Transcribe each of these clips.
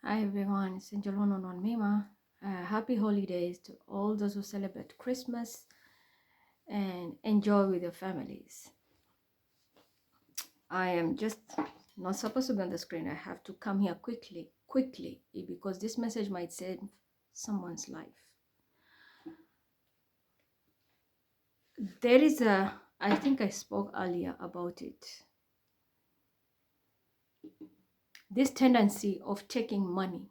Hi everyone, it's Angel on Mima. Happy holidays to all those who celebrate Christmas and enjoy with your families. I am just not supposed to be on the screen. I have to come here quickly, because this message might save someone's life. There is I think I spoke earlier about it. This tendency of taking money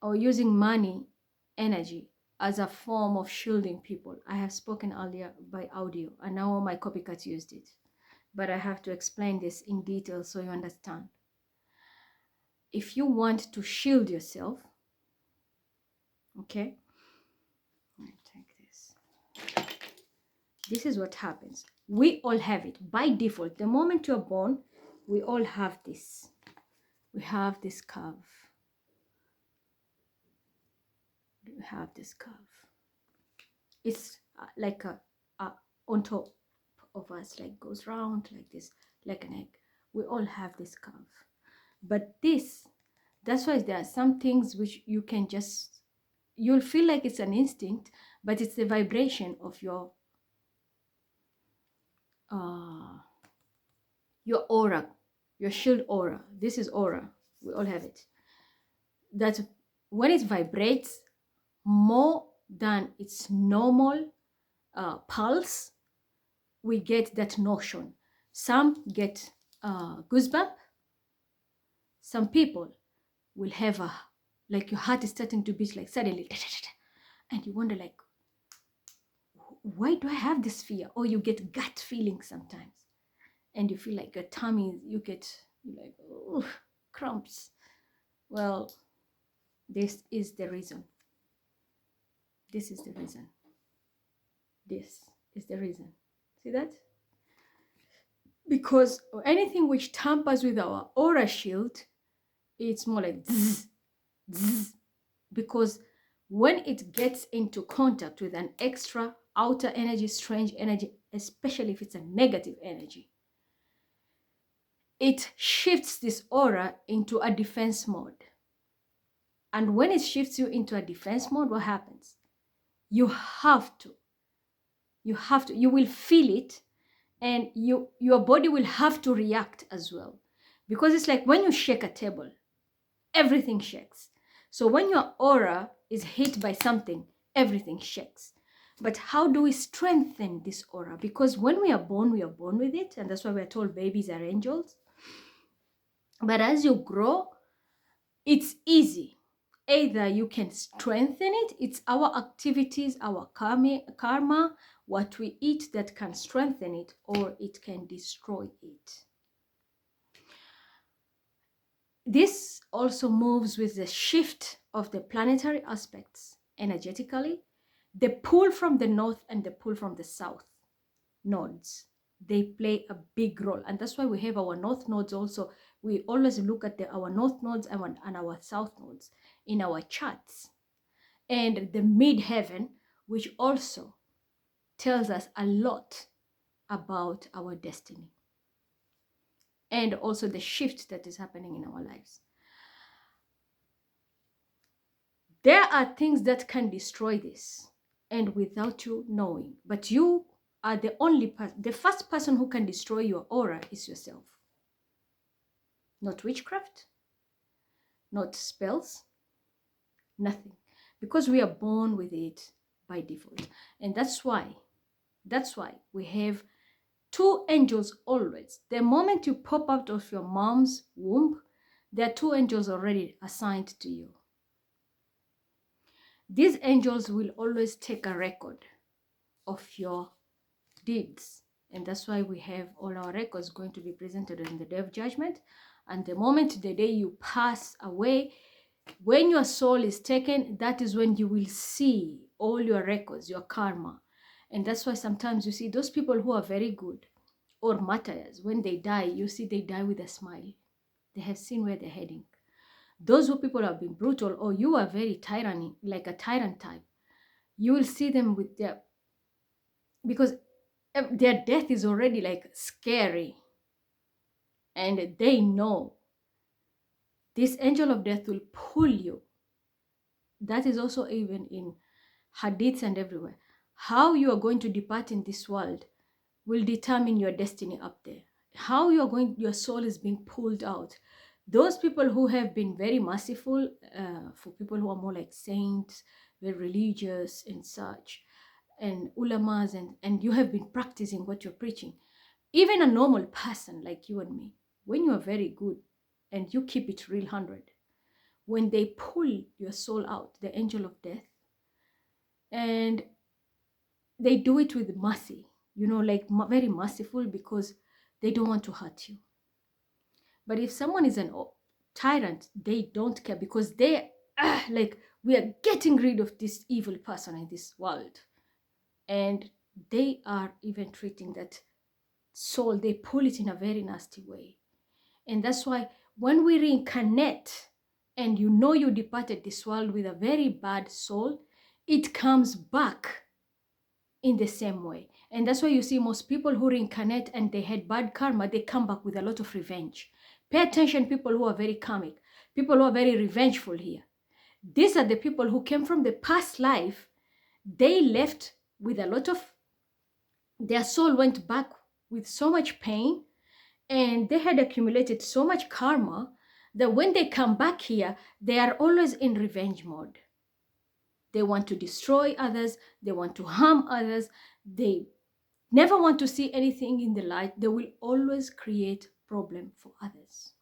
or using money energy as a form of shielding people. I have spoken earlier by audio, and now my copycats used it. But I have to explain this in detail so you understand. If you want to shield yourself, okay, let me take this. This is what happens. We all have it by default. The moment you're born, we all have this. We have this curve. We have this curve. It's like a on top of us, like goes round like this, like an egg. We all have this curve. But that's why there are some things which you can just, you'll feel like it's an instinct, but it's the vibration of your aura, your shield aura. This is aura. We all have it. That when it vibrates more than its normal pulse, we get that notion. Some get goosebump. Some people will have like your heart is starting to beat like suddenly, and you wonder like, why do I have this fear? Or you get gut feeling sometimes, and you feel like your tummy, you like, oh, cramps. Well, this is the reason. This is the reason. This is the reason. See that? Because anything which tampers with our aura shield, it's more like zzz, zzz, because when it gets into contact with an extra outer energy, strange energy, especially if it's a negative energy, it shifts this aura into a defense mode. And when it shifts you into a defense mode, what happens? You will feel it, and your body will have to react as well. Because it's like when you shake a table, everything shakes. So when your aura is hit by something, everything shakes. But how do we strengthen this aura? Because when we are born with it, and that's why we're told babies are angels. But as you grow, it's easy. Either you can strengthen it, it's our activities, our karma, what we eat that can strengthen it, or it can destroy it. This also moves with the shift of the planetary aspects energetically. The pull from the north and the pull from the south nodes, they play a big role. And that's why we have our north nodes also. We always look at our north nodes and our south nodes in our charts. And the midheaven, which also tells us a lot about our destiny. And also the shift that is happening in our lives. There are things that can destroy this, and without you knowing. But you are the only person, the first person who can destroy your aura is yourself. Not witchcraft, not spells, nothing. Because we are born with it by default. And that's why we have two angels always. The moment you pop out of your mom's womb, there are two angels already assigned to you. These angels will always take a record of your deeds. And that's why we have all our records going to be presented on the day of judgment. And the moment, the day you pass away, when your soul is taken, that is when you will see all your records, your karma. And that's why sometimes you see those people who are very good or martyrs, when they die, you see they die with a smile. They have seen where they're heading. Those who people have been brutal, or you are very tyranny, like a tyrant type, you will see them with because their death is already like scary, and they know this angel of death will pull you. That is also even in hadiths and everywhere. How you are going to depart in this world will determine your destiny up there. How you are going, your soul is being pulled out. Those people who have been very merciful, for people who are more like saints, very religious and such, and ulamas, and you have been practicing what you're preaching. Even a normal person like you and me, when you are very good and you keep it real 100, when they pull your soul out, the angel of death, and they do it with mercy, like very merciful, because they don't want to hurt you. But if someone is an tyrant, they don't care, because they like, we are getting rid of this evil person in this world, and they are even treating that soul, they pull it in a very nasty way. And that's why when we reincarnate and you departed this world with a very bad soul, it comes back in the same way. And that's why you see most people who reincarnate and they had bad karma, they come back with a lot of revenge. Pay attention, people who are very karmic, people who are very revengeful here. These are the people who came from the past life. They left with a lot of, their soul went back with so much pain, and they had accumulated so much karma that when they come back here, they are always in revenge mode. They want to destroy others, they want to harm others, they never want to see anything in the light. They will always create problem for others.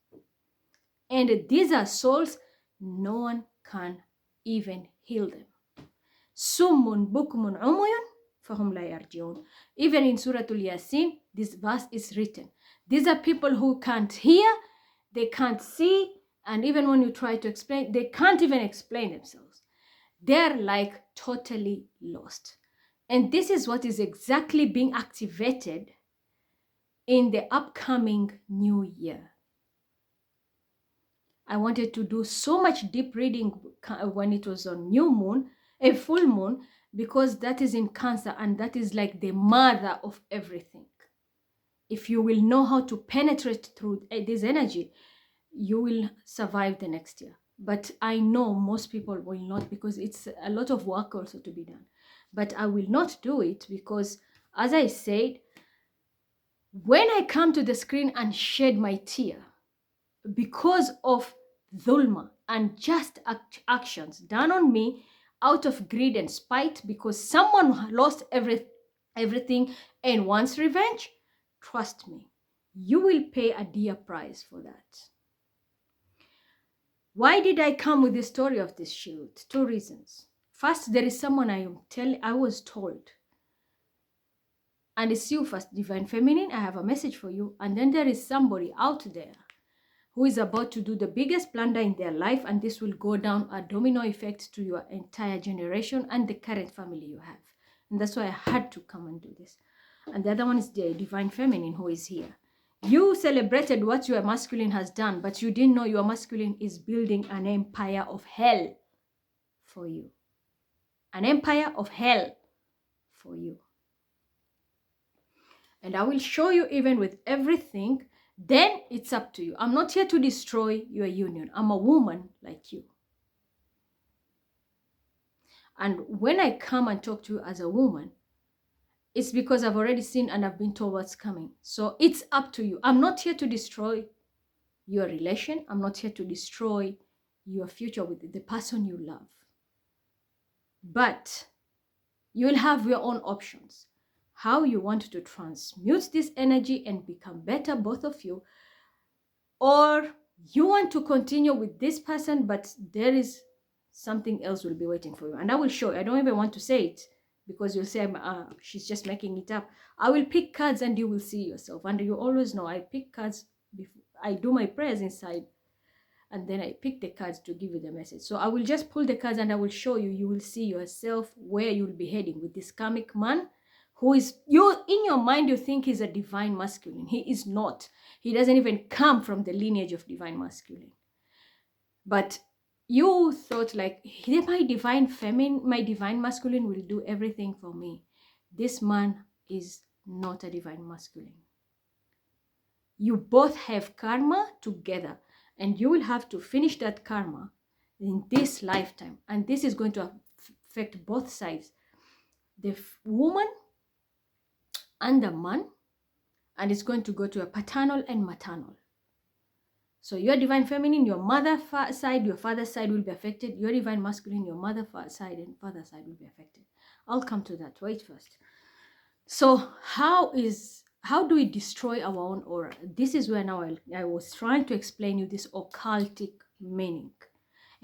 And these are souls, no one can even heal them. Summun bukmun umuyun fahum la yarjiun. Even in Surah Al-Yasin, this verse is written. These are people who can't hear, they can't see, and even when you try to explain, they can't even explain themselves. They're like totally lost. And this is what is exactly being activated in the upcoming new year. I wanted to do so much deep reading when it was on new moon, a full moon, because that is in Cancer, and that is like the mother of everything. If you will know how to penetrate through this energy, you will survive the next year. But I know most people will not, because it's a lot of work also to be done. But I will not do it because, as I said, when I come to the screen and shed my tear because of dhulma and just actions done on me out of greed and spite, because someone lost everything and wants revenge, trust me, you will pay a dear price for that. Why did I come with the story of this shield? 2 reasons. First, there is someone I was told, and it's you first, Divine Feminine, I have a message for you. And then there is somebody out there who is about to do the biggest blunder in their life, and this will go down a domino effect to your entire generation and the current family you have. And that's why I had to come and do this. And the other one is the Divine Feminine who is here. You celebrated what your masculine has done, but you didn't know your masculine is building an empire of hell for you. An empire of hell for you. And I will show you, even with everything, then it's up to you. I'm not here to destroy your union. I'm a woman like you. And when I come and talk to you as a woman, it's because I've already seen and I've been told what's coming. So it's up to you. I'm not here to destroy your relation. I'm not here to destroy your future with the person you love. But you'll have your own options. How you want to transmute this energy and become better, both of you. Or you want to continue with this person, but there is something else will be waiting for you. And I will show you. I don't even want to say it, because you'll say, she's just making it up. I will pick cards and you will see yourself. And you always know I pick cards before I do my prayers inside, and then I pick the cards to give you the message. So I will just pull the cards and I will show you. You will see yourself where you'll be heading with this karmic man who is, in your mind, you think he's a divine masculine. He is not. He doesn't even come from the lineage of divine masculine. But you thought like, my divine feminine, my divine masculine will do everything for me. This man is not a divine masculine. You both have karma together. And you will have to finish that karma in this lifetime. And this is going to affect both sides, the woman and the man, and it's going to go to a paternal and maternal. So your divine feminine, your mother side, your father's side will be affected. Your divine masculine, your mother side and father side will be affected. I'll come to that. Wait first. So how do we destroy our own aura? This is where now I was trying to explain you this occultic meaning.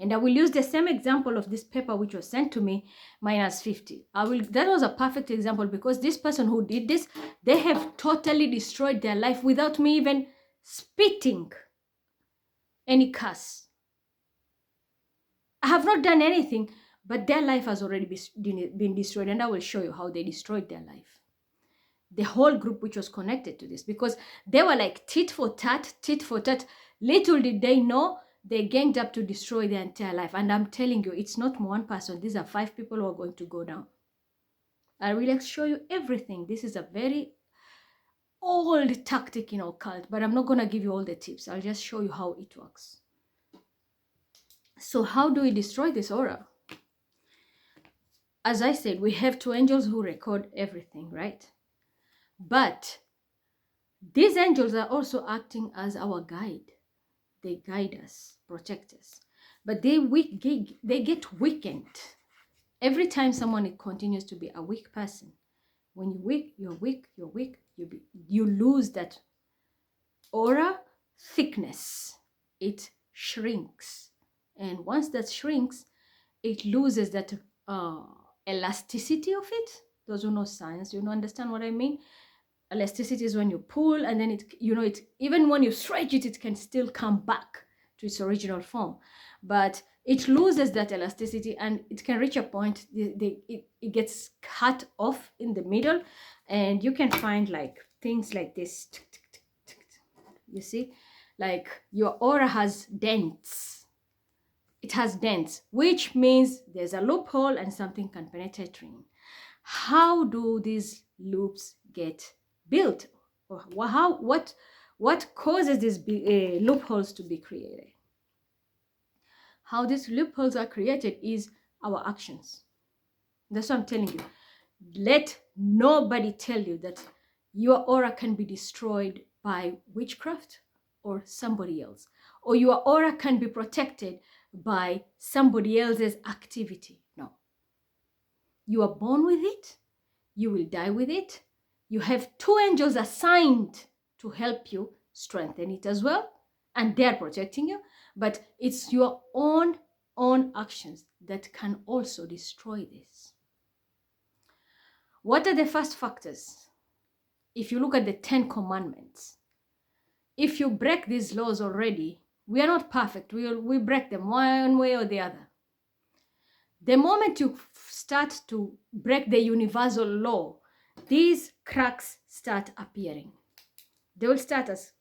And I will use the same example of this paper which was sent to me, -50. That was a perfect example, because this person who did this, they have totally destroyed their life without me even spitting any curse. I have not done anything, but their life has already been destroyed, and I will show you how they destroyed their life. The whole group which was connected to this, because they were like tit for tat, tit for tat. Little did they know they ganged up to destroy their entire life. And I'm telling you, it's not one person. These are 5 people who are going to go down. I will show you everything. This is a very old tactic in occult, but I'm not going to give you all the tips. I'll just show you how it works. So how do we destroy this aura? As I said, we have 2 angels who record everything, right? But these angels are also acting as our guide. They guide us, protect us. But they get weakened. Every time someone continues to be a weak person, when you're weak, you're weak, you're weak, you lose that aura thickness. It shrinks. And once that shrinks, it loses that elasticity of it. Those who know science, you know, understand what I mean? Elasticity is when you pull, and then it even when you stretch it, it can still come back to its original form. But it loses that elasticity, and it can reach a point, it gets cut off in the middle, and you can find like things like this. You see, like your aura has dents. It has dents, which means there's a loophole and something can penetrate in. How do these loops get built? Or what causes these loopholes to be created? How these loopholes are created is our actions. That's what I'm telling you. Let nobody tell you that your aura can be destroyed by witchcraft or somebody else, or your aura can be protected by somebody else's activity. No. You are born with it. You will die with it. You have 2 angels assigned to help you strengthen it as well, and they're protecting you. But it's your own actions that can also destroy this. What are the first factors? If you look at the 10 commandments, if you break these laws already, we are not perfect. We break them one way or the other. The moment you start to break the universal law, these cracks start appearing. They will start as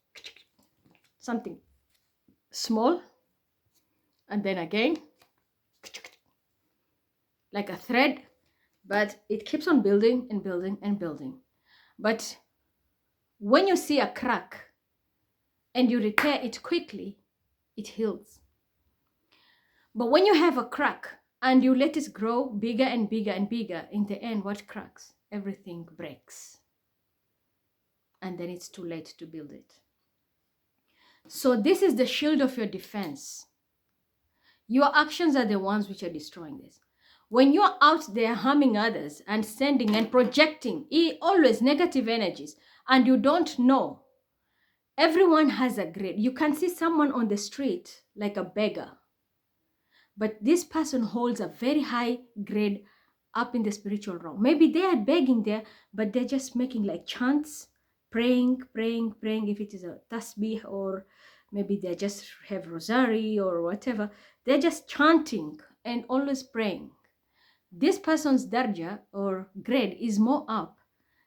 something small, and then again, like a thread, but it keeps on building and building and building. But when you see a crack and you repair it quickly, it heals. But when you have a crack and you let it grow bigger and bigger and bigger, in the end, what cracks? Everything breaks. And then it's too late to build it. So this is the shield of your defense. Your actions are the ones which are destroying this. When you're out there harming others and sending and projecting always negative energies, and you don't know, everyone has a grade. You can see someone on the street like a beggar, but this person holds a very high grade up in the spiritual realm. Maybe they are begging there, but they're just making like chants, praying, if it is a tasbih, or maybe they just have rosary or whatever. They're just chanting and always praying. This person's darja or grade is more up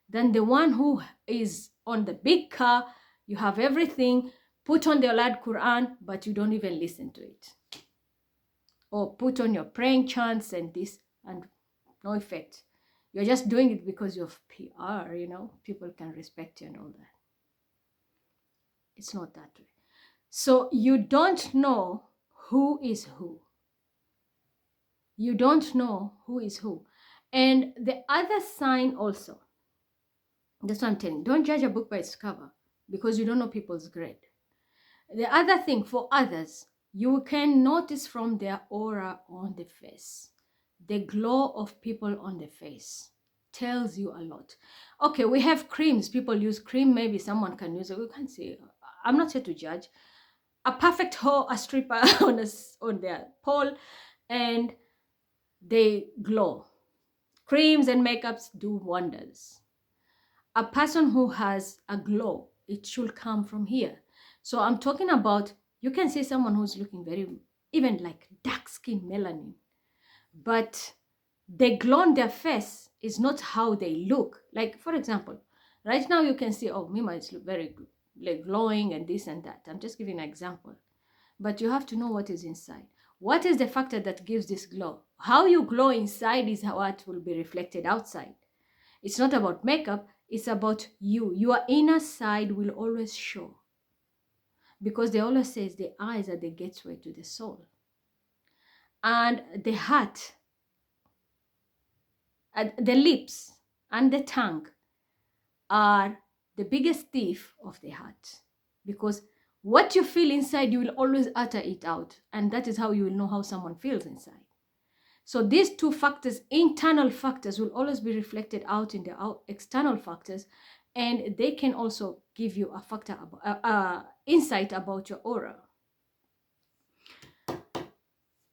than the one who is on the big car. You have everything, put on the Alad Quran, but you don't even listen to it. Or put on your praying chants and this, and no effect. You're just doing it because of PR, you know, people can respect you and all that. It's not that way. So you don't know who is who. You don't know who is who. And the other sign also, that's what I'm telling you, don't judge a book by its cover because you don't know people's grade. The other thing for others, you can notice from their aura on the face. The glow of people on the face tells you a lot. Okay, we have creams. People use cream. Maybe someone can use it. We can't say. I'm not here to judge. A perfect hoe, a stripper on their pole, and they glow. Creams and makeups do wonders. A person who has a glow, it should come from here. So I'm talking about, you can see someone who's looking very, even like dark skin melanin, but the glow on their face is not how they look. Like, for example, right now you can see, oh, Mima is very like glowing and this and that. I'm just giving an example. But you have to know what is inside. What is the factor that gives this glow? How you glow inside is what will be reflected outside. It's not about makeup, it's about you. Your inner side will always show. Because they always say the eyes are the gateway to the soul. And the heart, the lips, and the tongue are the biggest thief of the heart. Because what you feel inside, you will always utter it out. And that is how you will know how someone feels inside. So these two factors, internal factors, will always be reflected out in the external factors, and they can also give you a factor about insight about your aura.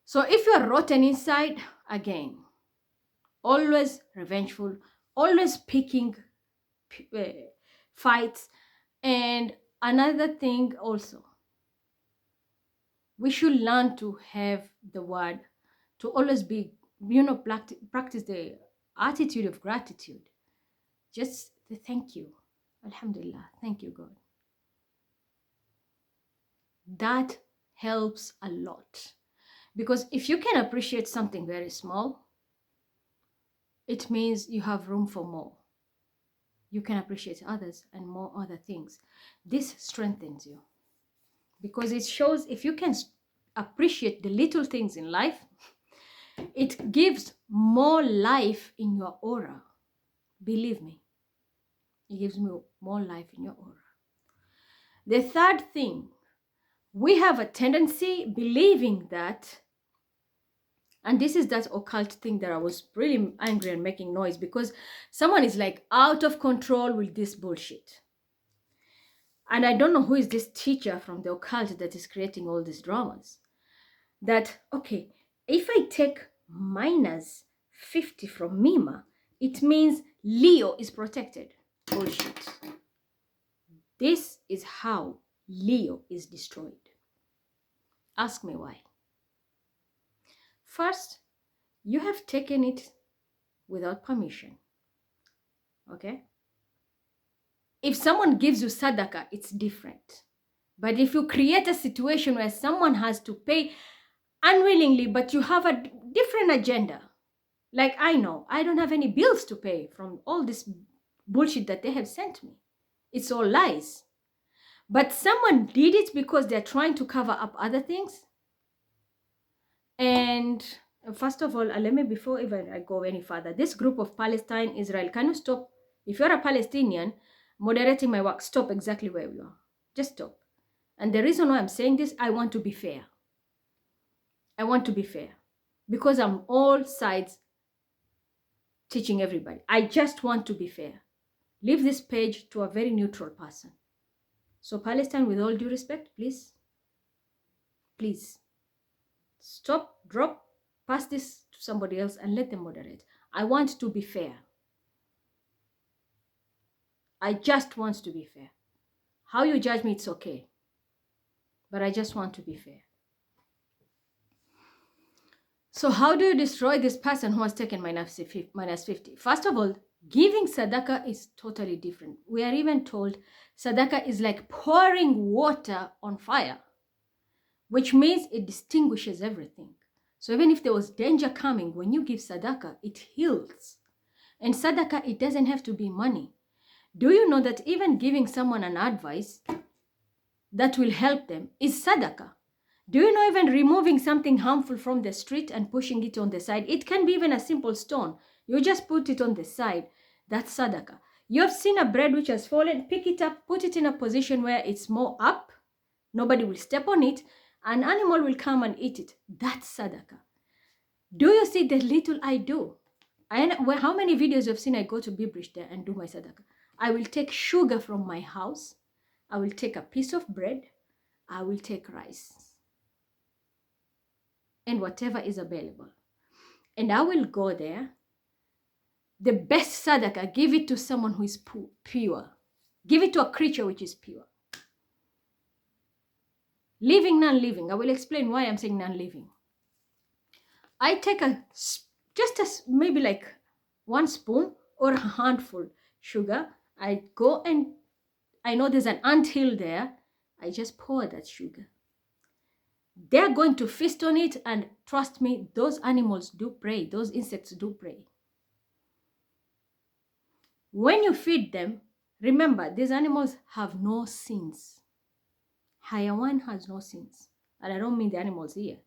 So if you are rotten inside, again, always revengeful, always picking fights, and another thing also, we should learn to have the word, to always be, practice the attitude of gratitude. Just the thank you. Alhamdulillah. Thank you, God. That helps a lot. Because if you can appreciate something very small, it means you have room for more. You can appreciate others and more other things. This strengthens you. Because it shows if you can appreciate the little things in life, it gives more life in your aura. Believe me, it gives me more life in your aura. The third thing, we have a tendency believing that, and this is that occult thing that I was really angry and making noise because someone is like out of control with this bullshit. And I don't know who is this teacher from the occult that is creating all these dramas. That, okay, if I take minus 50 from Mima, it means Leo is protected. Bullshit. This is how Leo is destroyed. Ask me why. First, you have taken it without permission. Okay? If someone gives you sadaqah, it's different. But if you create a situation where someone has to pay unwillingly, but you have a different agenda, like I know, I don't have any bills to pay from all this bullshit that they have sent me. It's all lies. But someone did it because they're trying to cover up other things. And first of all, let me, before even I go any further, this group of Palestine, Israel, can you stop? If you're a Palestinian moderating my work, stop exactly where you are. Just stop. And the reason why I'm saying this, I want to be fair. I want to be fair because I'm all sides teaching everybody. I just want to be fair. Leave this page to a very neutral person. So Palestine, with all due respect, please stop, drop, pass this to somebody else and let them moderate. I want to be fair. I just want to be fair. How you judge me, it's okay. But I just want to be fair. So how do you destroy this person who has taken minus 50? First of all, giving sadaqah is totally different. We are even told sadaqah is like pouring water on fire, which means it distinguishes everything. So even if there was danger coming, when you give sadaqah, it heals. And sadaqah, it doesn't have to be money. Do you know that even giving someone an advice, that will help them is sadaqah. Do you know even removing something harmful from the street and pushing it on the side? It can be even a simple stone. You just put it on the side. That's sadaqah. You have seen a bread which has fallen, pick it up, put it in a position where it's more up. Nobody will step on it. An animal will come and eat it. That's sadaqah. Do you see the little I do? How many videos you've seen I go to Bibrish there and do my sadaqah? I will take sugar from my house. I will take a piece of bread. I will take rice. And whatever is available. And I will go there. The best sadaqah, give it to someone who is pure. Give it to a creature which is pure. Living, non-living. I will explain why I'm saying non-living. I take maybe like 1 spoon or a handful sugar. I go and I know there's an anthill there. I just pour that sugar. They're going to feast on it, and trust me, those animals do pray. Those insects do pray. When you feed them, remember, these animals have no sins. Hayawan has no sins. And I don't mean the animals here.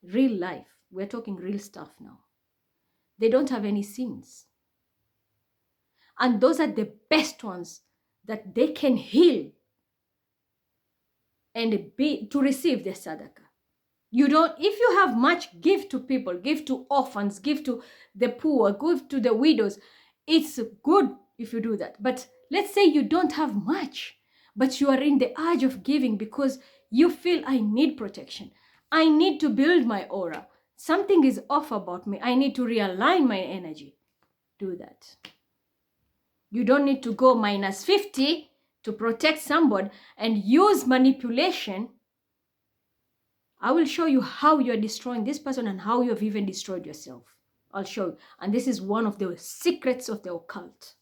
Real life. We're talking real stuff now. They don't have any sins. And those are the best ones that they can heal and to receive the sadaqah. If you have much, give to people, give to orphans, give to the poor, give to the widows. It's good if you do that. But let's say you don't have much, but you are in the urge of giving because you feel I need protection. I need to build my aura. Something is off about me. I need to realign my energy. Do that. You don't need to go -50 to protect somebody and use manipulation. I will show you how you're destroying this person and how you have even destroyed yourself. I'll show you. And this is one of the secrets of the occult.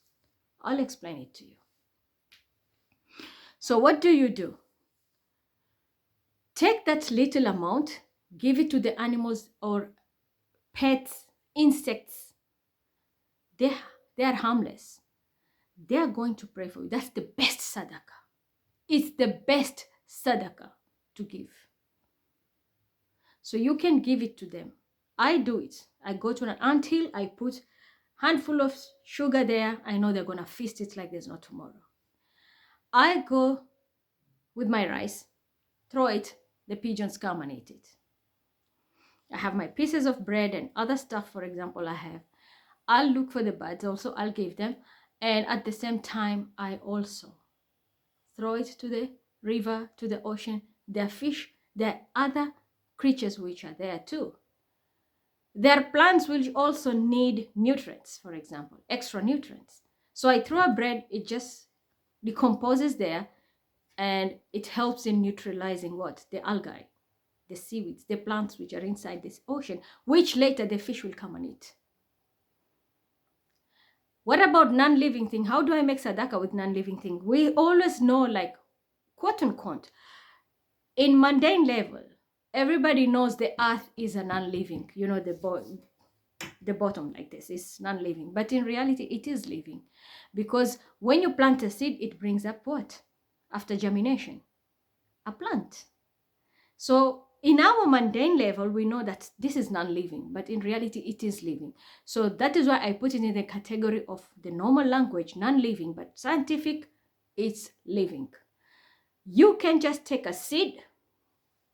I'll explain it to you. So what do? Take that little amount, give it to the animals or pets, insects. They are harmless. They are going to pray for you. That's the best sadaqah. It's the best sadaqah to give. So you can give it to them. I do it. I go to an anthill, I put a handful of sugar there. I know they're going to feast it like there's no tomorrow. I go with my rice, throw it, the pigeons come and eat it. I have my pieces of bread and other stuff, for example, I'll look for the birds also, I'll give them. And at the same time, I also throw it to the river, to the ocean. There are fish, there are other creatures which are there too. There are plants which also need nutrients, for example, extra nutrients. So I throw a bread, it just decomposes there, and it helps in neutralizing what? The algae, the seaweeds, the plants which are inside this ocean, which later the fish will come and eat. What about non-living thing? How do I make sadaqah with non-living thing? We always know, like, quote unquote, in mundane level, everybody knows the earth is a non-living. You know, the bottom like this is non-living. But in reality, it is living. Because when you plant a seed, it brings up what? After germination? A plant. So in our mundane level, we know that this is non-living, but in reality, it is living. So that is why I put it in the category of the normal language, non-living, but scientific, it's living. You can just take a seed,